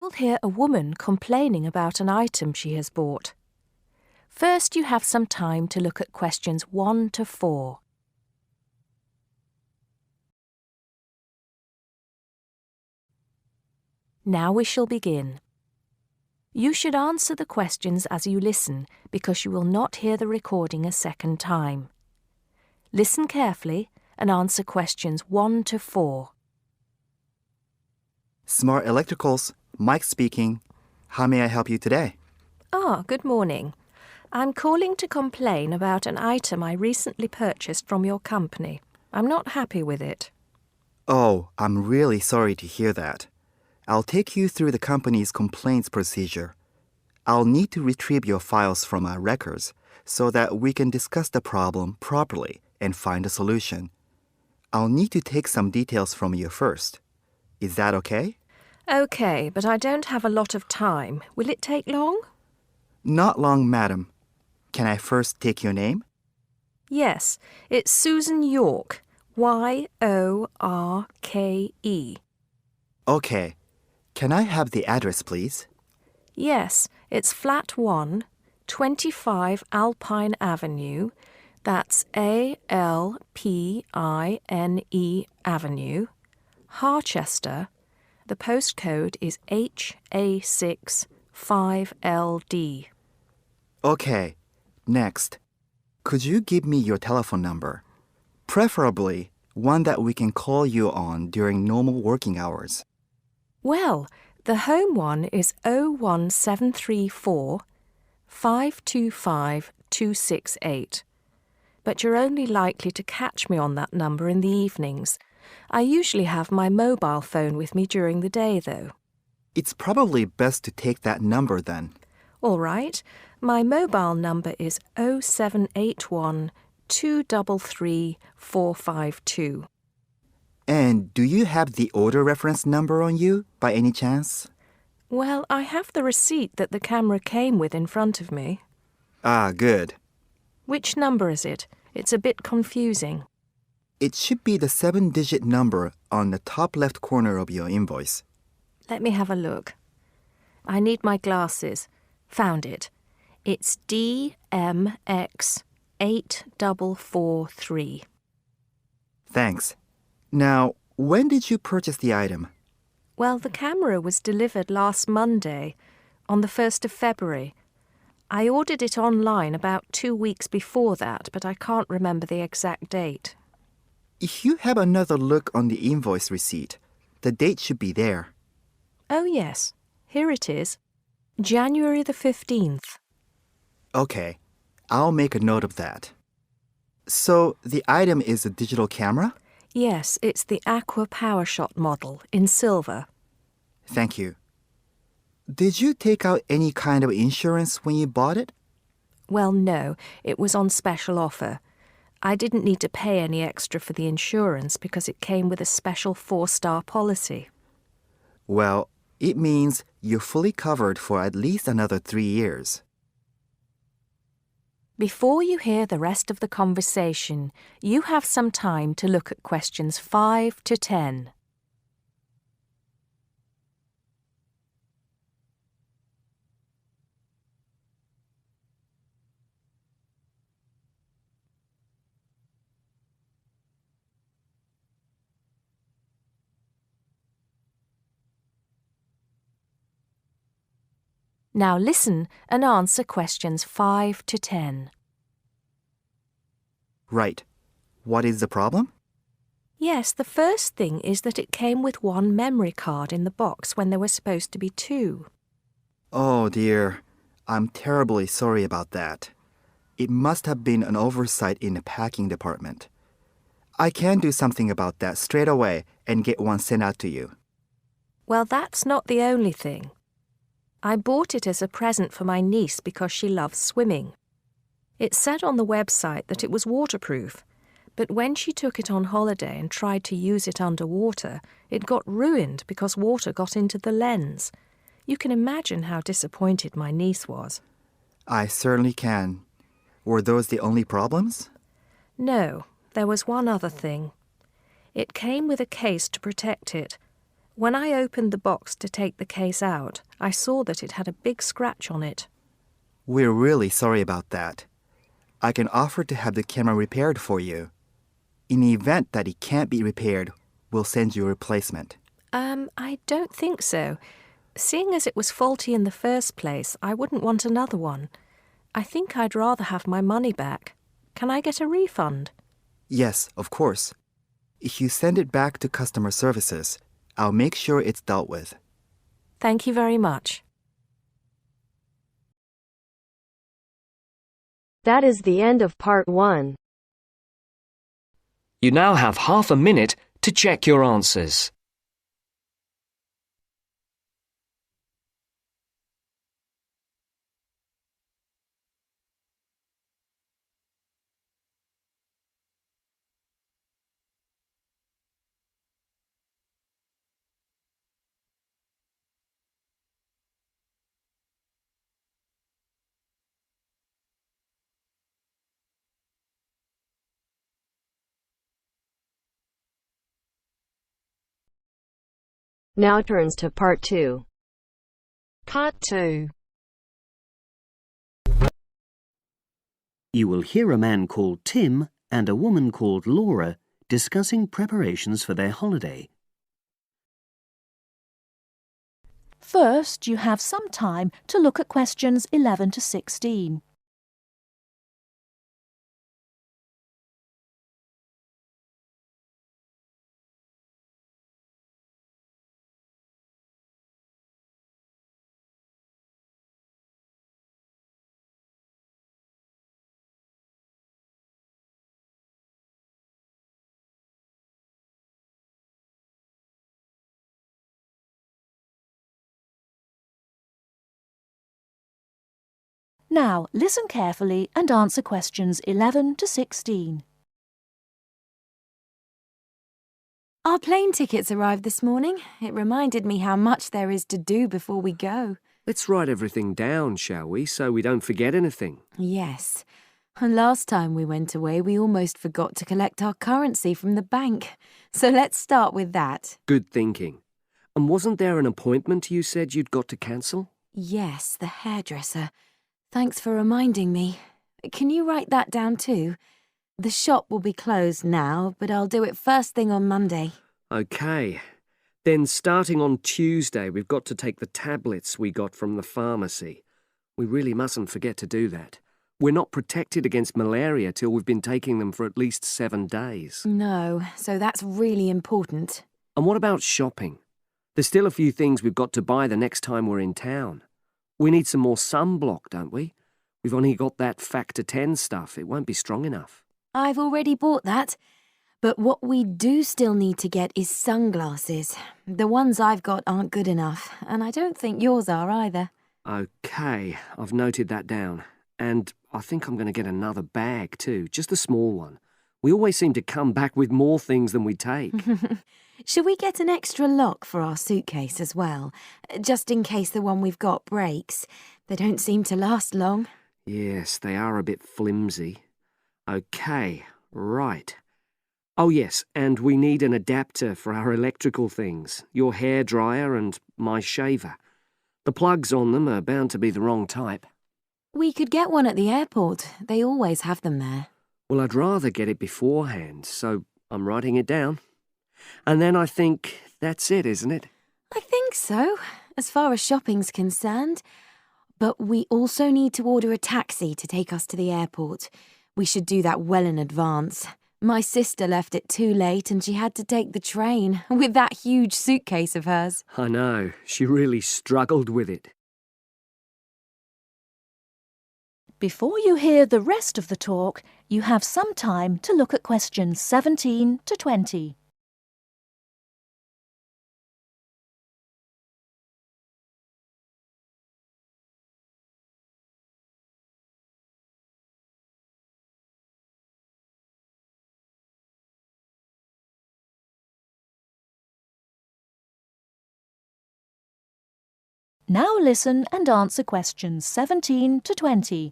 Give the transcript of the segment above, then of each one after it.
You'll hear a woman complaining about an item she has bought. First, you have some time to look at questions 1 to 4. Now we shall begin. You should answer the questions as you listen because you will not hear the recording a second time. Listen carefully and answer questions 1 to 4. Smart Electricals, Mike speaking. How may I help you today? Good morning. I'm calling to complain about an item I recently purchased from your company. I'm not happy with it. Oh, I'm really sorry to hear that. I'll take you through the company's complaints procedure. I'll need to retrieve your files from our records so that we can discuss the problem properly and find a solution. I'll need to take some details from you first. Is that okay? Okay, but I don't have a lot of time. Will it take long? Not long, madam. Can I first take your name? Yes, it's Susan Yorke, Yorke. Okay. Can I have the address, please? Yes, it's Flat 1, 25 Alpine Avenue. That's ALPINE Avenue, Harchester. The postcode is HA6 5LD. Okay. Next. Could you give me your telephone number? Preferably one that we can call you on during normal working hours. Well, the home one is 01734 525 268. But you're only likely to catch me on that number in the evenings. I usually have my mobile phone with me during the day, though. It's probably best to take that number then. All right. My mobile number is 0781 233 452. And do you have the order reference number on you, by any chance? Well, I have the receipt that the camera came with in front of me. Ah, good. Which number is it? It's a bit confusing. It should be the 7-digit number on the top left corner of your invoice. Let me have a look. I need my glasses. Found it. It's DMX8443. Thanks. Now, when did you purchase the item? Well, the camera was delivered last Monday, on the 1st of February. I ordered it online about 2 weeks before that, but I can't remember the exact date. If you have another look on the invoice receipt, the date should be there. Oh, yes. Here it is. January the 15th. Okay, I'll make a note of that. So, the item is a digital camera? Yes, it's the Aqua PowerShot model in silver. Thank you. Did you take out any kind of insurance when you bought it? Well, no, it was on special offer. I didn't need to pay any extra for the insurance because it came with a special 4-star policy. Well, it means you're fully covered for at least another 3 years. Before you hear the rest of the conversation, you have some time to look at questions 5 to 10. Now listen and answer questions 5 to 10. Right. What is the problem? Yes, the first thing is that it came with 1 memory card in the box when there were supposed to be 2. Oh dear, I'm terribly sorry about that. It must have been an oversight in the packing department. I can do something about that straight away and get one sent out to you. Well, that's not the only thing. I bought it as a present for my niece because she loves swimming. It said on the website that it was waterproof, but when she took it on holiday and tried to use it underwater, it got ruined because water got into the lens. You can imagine how disappointed my niece was. I certainly can. Were those the only problems? No, there was one other thing. It came with a case to protect it. When I opened the box to take the case out, I saw that it had a big scratch on it. We're really sorry about that. I can offer to have the camera repaired for you. In the event that it can't be repaired, we'll send you a replacement. I don't think so. Seeing as it was faulty in the first place, I wouldn't want another one. I think I'd rather have my money back. Can I get a refund? Yes, of course. If you send it back to customer services, I'll make sure it's dealt with. Thank you very much. That is the end of part 1. You now have half a minute to check your answers. Now turns to part 2. Part 2. You will hear a man called Tim and a woman called Laura discussing preparations for their holiday. First, you have some time to look at questions 11 to 16. Now, listen carefully and answer questions 11 to 16. Our plane tickets arrived this morning. It reminded me how much there is to do before we go. Let's write everything down, shall we, so we don't forget anything? Yes. And last time we went away, we almost forgot to collect our currency from the bank. So let's start with that. Good thinking. And wasn't there an appointment you said you'd got to cancel? Yes, the hairdresser. Thanks for reminding me. Can you write that down too? The shop will be closed now, but I'll do it first thing on Monday. OK. Then starting on Tuesday, we've got to take the tablets we got from the pharmacy. We really mustn't forget to do that. We're not protected against malaria till we've been taking them for at least 7 days. No, so that's really important. And what about shopping? There's still a few things we've got to buy the next time we're in town. We need some more sunblock, don't we? We've only got that Factor 10 stuff. It won't be strong enough. I've already bought that. But what we do still need to get is sunglasses. The ones I've got aren't good enough, and I don't think yours are either. OK, I've noted that down. And I think I'm going to get another bag too, just a small one. We always seem to come back with more things than we take. Should we get an extra lock for our suitcase as well, just in case the one we've got breaks? They don't seem to last long. Yes, they are a bit flimsy. OK, right. Oh yes, and we need an adapter for our electrical things, your hairdryer and my shaver. The plugs on them are bound to be the wrong type. We could get one at the airport. They always have them there. Well, I'd rather get it beforehand, so I'm writing it down. And then I think that's it, isn't it? I think so, as far as shopping's concerned. But we also need to order a taxi to take us to the airport. We should do that well in advance. My sister left it too late and she had to take the train with that huge suitcase of hers. I know, she really struggled with it. Before you hear the rest of the talk, you have some time to look at questions 17 to 20. Now listen and answer questions 17 to 20.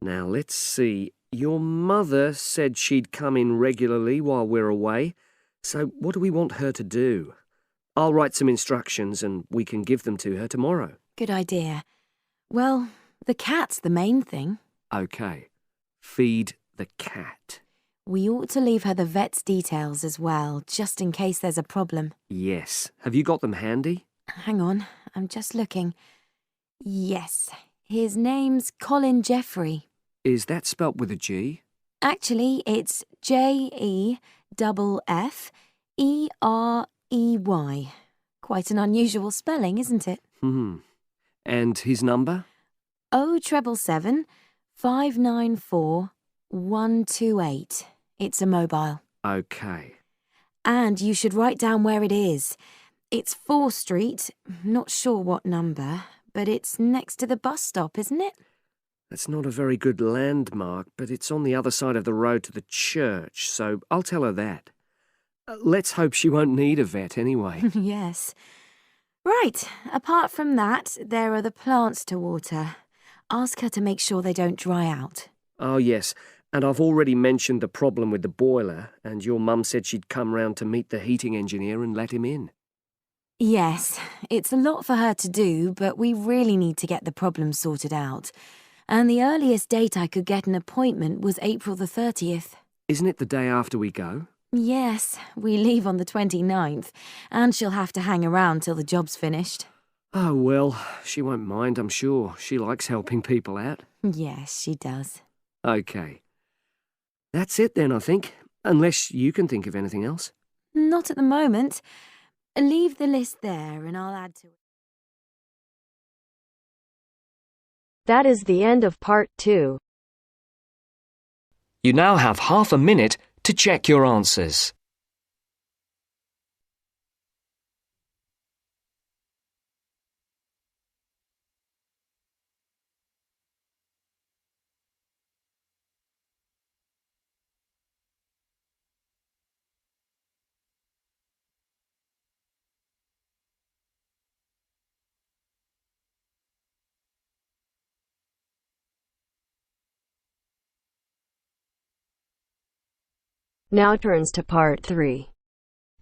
Now let's see. Your mother said she'd come in regularly while we're away. So what do we want her to do? I'll write some instructions and we can give them to her tomorrow. Good idea. Well, the cat's the main thing. OK. Feed the cat. We ought to leave her the vet's details as well, just in case there's a problem. Yes. Have you got them handy? Hang on, I'm just looking. Yes, his name's Colin Jeffrey. Is that spelt with a G? Actually, it's Jeffrey. Quite an unusual spelling, isn't it? And his number? 077 594 128. It's a mobile. OK. And you should write down where it is. It's 4th Street, not sure what number, but it's next to the bus stop, isn't it? That's not a very good landmark, but it's on the other side of the road to the church, so I'll tell her that. Let's hope she won't need a vet anyway. Yes. Right, apart from that, there are the plants to water. Ask her to make sure they don't dry out. Oh, yes, and I've already mentioned the problem with the boiler, and your mum said she'd come round to meet the heating engineer and let him in. Yes, it's a lot for her to do, but we really need to get the problem sorted out. And the earliest date I could get an appointment was April the 30th. Isn't it the day after we go? Yes, we leave on the 29th, and she'll have to hang around till the job's finished. Oh, well, she won't mind, I'm sure. She likes helping people out. Yes, she does. OK. That's it then, I think. Unless you can think of anything else. Not at the moment. Leave the list there and I'll add to it. That is the end of part 2. You now have half a minute to check your answers. Now turns to part 3.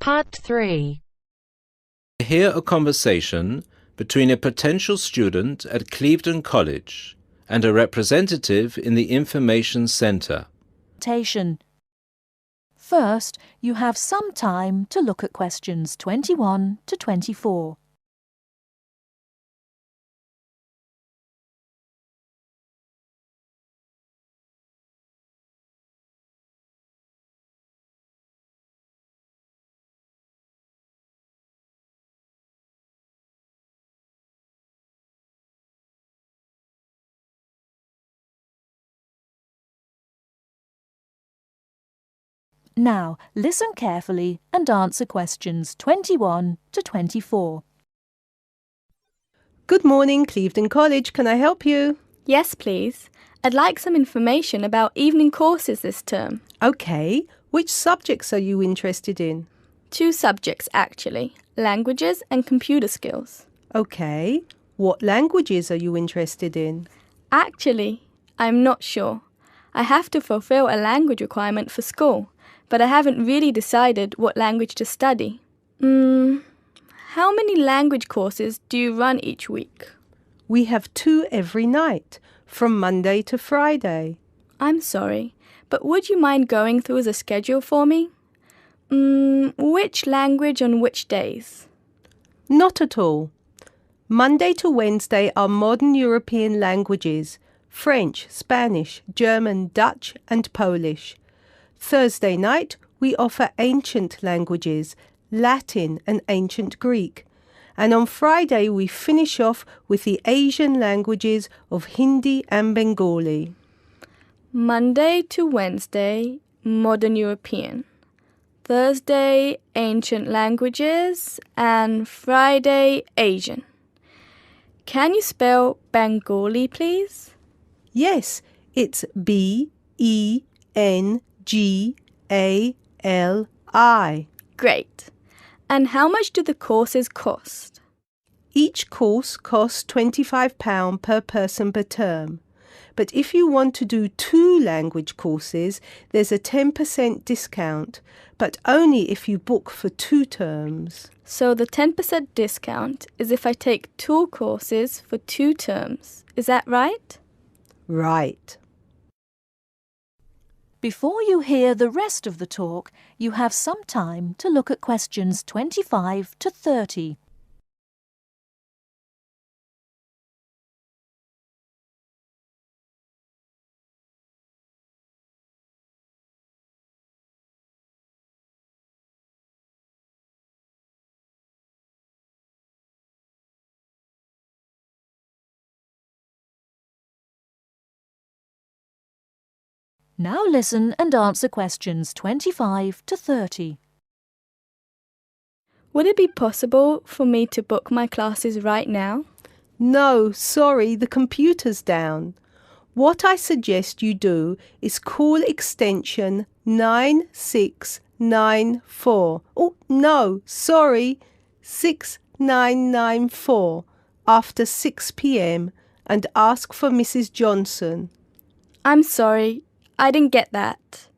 Part 3. Hear a conversation between a potential student at Clevedon College and a representative in the Information Centre. First, you have some time to look at questions 21 to 24. Now, listen carefully and answer questions 21 to 24. Good morning, Clevedon College. Can I help you? Yes, please. I'd like some information about evening courses this term. OK. Which subjects are you interested in? 2 subjects, actually. Languages and computer skills. OK. What languages are you interested in? Actually, I'm not sure. I have to fulfill a language requirement for school, but I haven't really decided what language to study. How many language courses do you run each week? We have 2 every night, from Monday to Friday. I'm sorry, but would you mind going through the schedule for me? Which language on which days? Not at all. Monday to Wednesday are modern European languages, French, Spanish, German, Dutch and Polish. Thursday night, we offer ancient languages, Latin and ancient Greek. And on Friday, we finish off with the Asian languages of Hindi and Bengali. Monday to Wednesday, modern European. Thursday, ancient languages. And Friday, Asian. Can you spell Bengali, please? Yes, it's B-E-N-G-A-L-I. Great. And how much do the courses cost? Each course costs £25 per person per term, But if you want to do 2 language courses, there's a 10% discount, but only if you book for 2 terms. So the 10% discount is if I take 2 courses for 2 terms. Is that right? Right. Before you hear the rest of the talk, you have some time to look at questions 25 to 30. Now listen and answer questions 25 to 30. Would it be possible for me to book my classes right now? No, sorry, the computer's down. What I suggest you do is call extension 9694. Oh, no, sorry, 6994 after 6 p.m. and ask for Mrs. Johnson. I'm sorry, I didn't get that.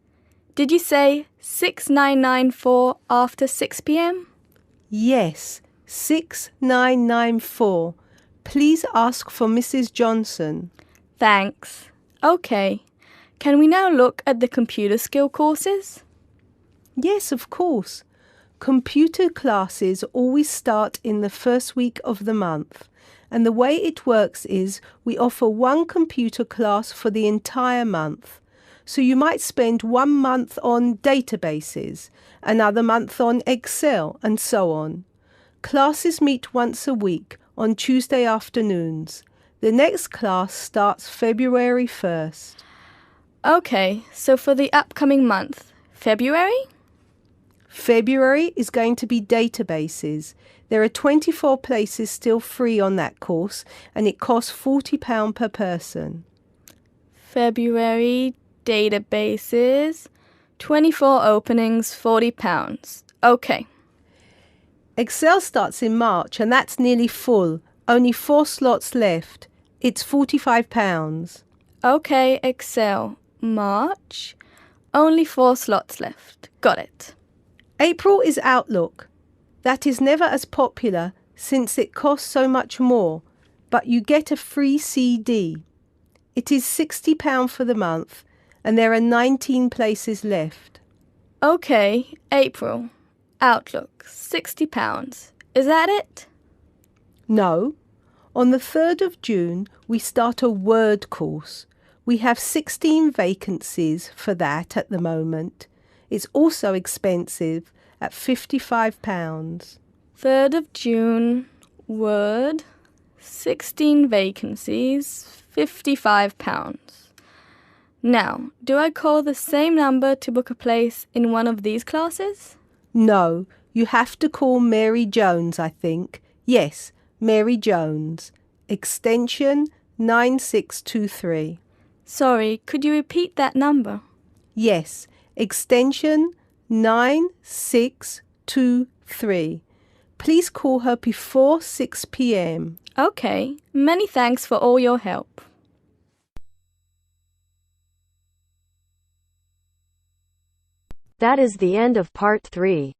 Did you say 6994 after 6 p.m.? Yes, 6994. Please ask for Mrs. Johnson. Thanks. Okay. Can we now look at the computer skill courses? Yes, of course. Computer classes always start in the first week of the month. And the way it works is we offer 1 computer class for the entire month. So you might spend 1 month on databases, another month on Excel, and so on. Classes meet once a week on Tuesday afternoons. The next class starts February 1st. Okay, so for the upcoming month, February? February is going to be databases. There are 24 places still free on that course, and it costs £40 per person. February, databases, 24 openings, £40. Okay. Excel starts in March, and that's nearly full. Only 4 slots left. It's £45. Okay, Excel, March, only 4 slots left. Got it. April is Outlook. That is never as popular since it costs so much more, but you get a free CD. It is £60 for the month, and there are 19 places left. Okay, April, Outlook, £60. Is that it? No. On the 3rd of June, we start a Word course. We have 16 vacancies for that at the moment. It's also expensive at £55. 3rd of June, Word, 16 vacancies, £55. Now, do I call the same number to book a place in one of these classes? No, you have to call Mary Jones, I think. Yes, Mary Jones. Extension 9623. Sorry, could you repeat that number? Yes, extension 9623. Please call her before 6 p.m. Okay, many thanks for all your help. That is the end of part 3.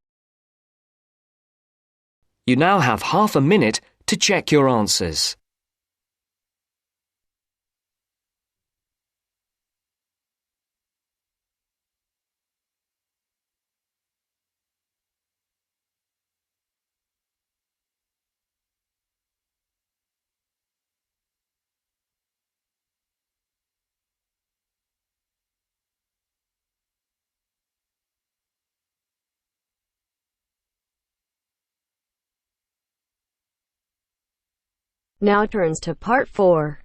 You now have half a minute to check your answers. Now turns to part 4.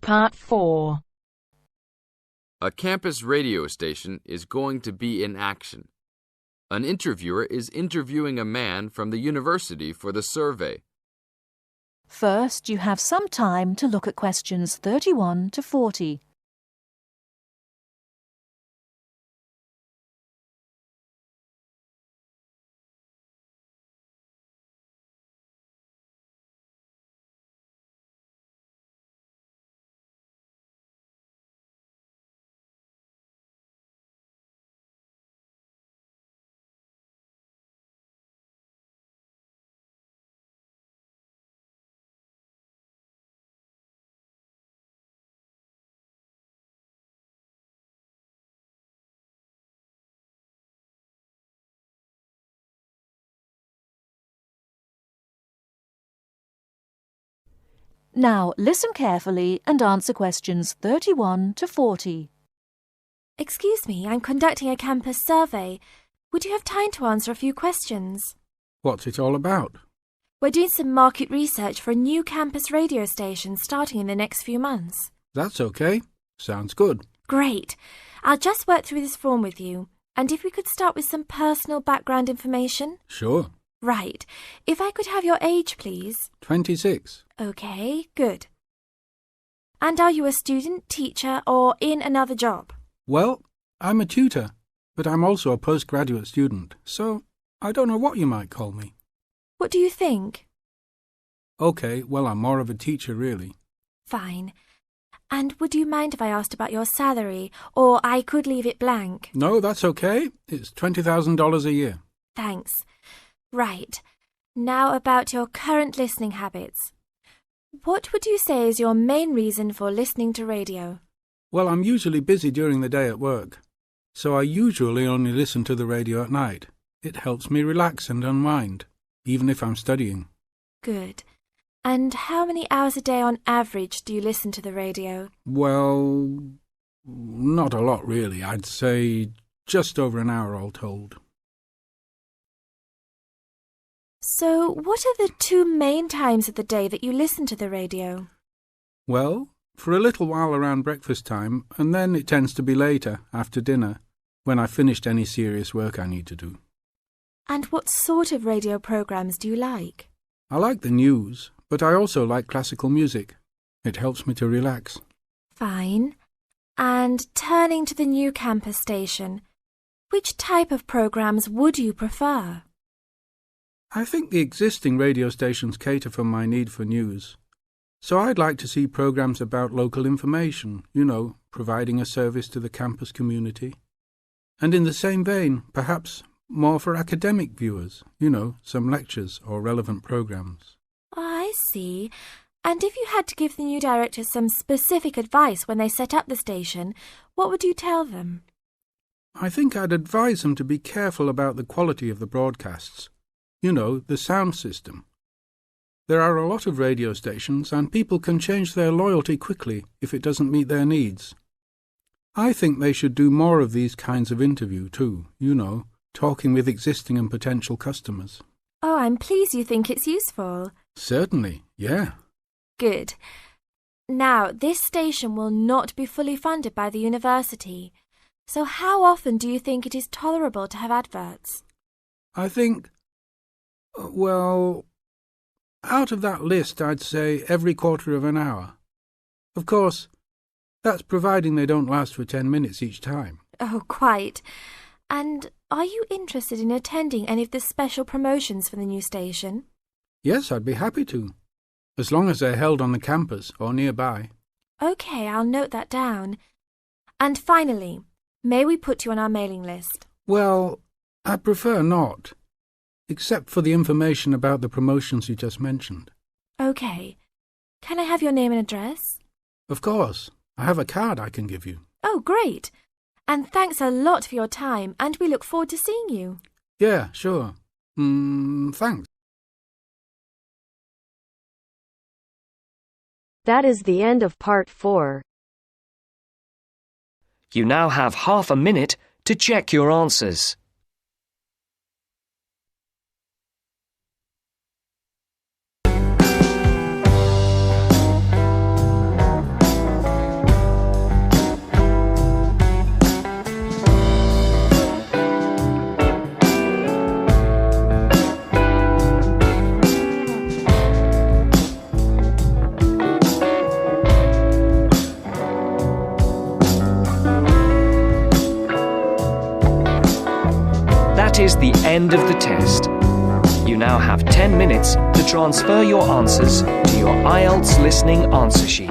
Part 4. A campus radio station is going to be in action. An interviewer is interviewing a man from the university for the survey. First, you have some time to look at questions 31 to 40. Now listen carefully and answer questions 31 to 40. Excuse me, I'm conducting a campus survey. Would you have time to answer a few questions? What's it all about? We're doing some market research for a new campus radio station starting in the next few months. That's okay. Sounds good. Great. I'll just work through this form with you. And if we could start with some personal background information? Sure. Right. If I could have your age, please. 26. Okay, good. And are you a student, teacher, or in another job? Well, I'm a tutor, but I'm also a postgraduate student, so I don't know what you might call me. What do you think? Okay, well, I'm more of a teacher, really. Fine. And would you mind if I asked about your salary, or I could leave it blank? No, that's okay. It's $20,000 a year. Thanks. Right. Now about your current listening habits. What would you say is your main reason for listening to radio? Well, I'm usually busy during the day at work, so I usually only listen to the radio at night. It helps me relax and unwind, even if I'm studying. Good. And how many hours a day on average do you listen to the radio? Well, not a lot really. I'd say just over an hour all told. So, what are the two main times of the day that you listen to the radio? Well, for a little while around breakfast time, and then it tends to be later, after dinner, when I've finished any serious work I need to do. And what sort of radio programmes do you like? I like the news, but I also like classical music. It helps me to relax. Fine. And turning to the new campus station, which type of programmes would you prefer? I think the existing radio stations cater for my need for news. So I'd like to see programmes about local information, providing a service to the campus community. And in the same vein, perhaps more for academic viewers, some lectures or relevant programmes. I see. And if you had to give the new director some specific advice when they set up the station, what would you tell them? I think I'd advise them to be careful about the quality of the broadcasts. The sound system. There are a lot of radio stations and people can change their loyalty quickly if it doesn't meet their needs. I think they should do more of these kinds of interview too, talking with existing and potential customers. Oh, I'm pleased you think it's useful. Certainly, yeah. Good. Now, this station will not be fully funded by the university. So how often do you think it is tolerable to have adverts? I think, well, out of that list, I'd say every quarter of an hour. Of course, that's providing they don't last for 10 minutes each time. Oh, quite. And are you interested in attending any of the special promotions for the new station? Yes, I'd be happy to, as long as they're held on the campus or nearby. OK, I'll note that down. And finally, may we put you on our mailing list? Well, I prefer not, except for the information about the promotions you just mentioned. OK. Can I have your name and address? Of course. I have a card I can give you. Oh, great. And thanks a lot for your time, and we look forward to seeing you. Yeah, sure. Thanks. That is the end of part 4. You now have half a minute to check your answers. That is the end of the test. You now have 10 minutes to transfer your answers to your Ielts listening answer sheet.